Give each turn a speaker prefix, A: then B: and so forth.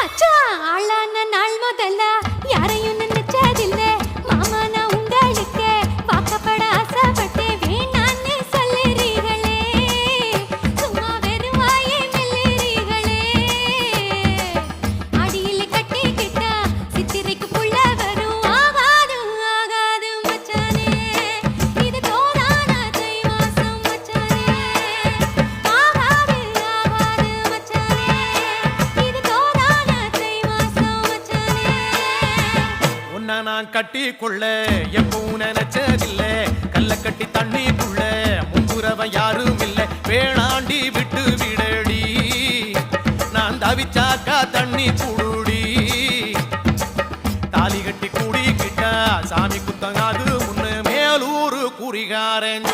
A: மச்சான் ஆளான நாள் முதல்ல யாரையும் நினைச்சதில்ல மாமா நான் உங்களுக்கு வாக்கப்பட ஆசைப்பட்டேன் வேணான்னு சொல்லுறீங்களே சும்மா வெறும் வாயே மெல்லுறீங்களே அடியில் கட்டிக்கிட்டா சித்திரைக்கு புள்ள வரும் ஆகாது ஆகாது மச்சானே இது தோதான தை மாசம் மச்சானே ஆகாது ஆகாது மச்சானே இது தோதான தை மாசம் மச்சானே
B: உன்னை நான் கட்டிக்கொள்ள எப்பவும் நினைச்சதில்ல கல்ல கட்டி தண்ணிக்குள்ள முன்புறவன் யாரும் இல்லை வேணாண்டி விட்டு விடடி நான் தவிச்சாக்கா தண்ணி குடுடி தாலி கட்டி கூடிக்கிட்டா சாமி குத்தங்காது முன்னு மேலூரு குறிகாரன்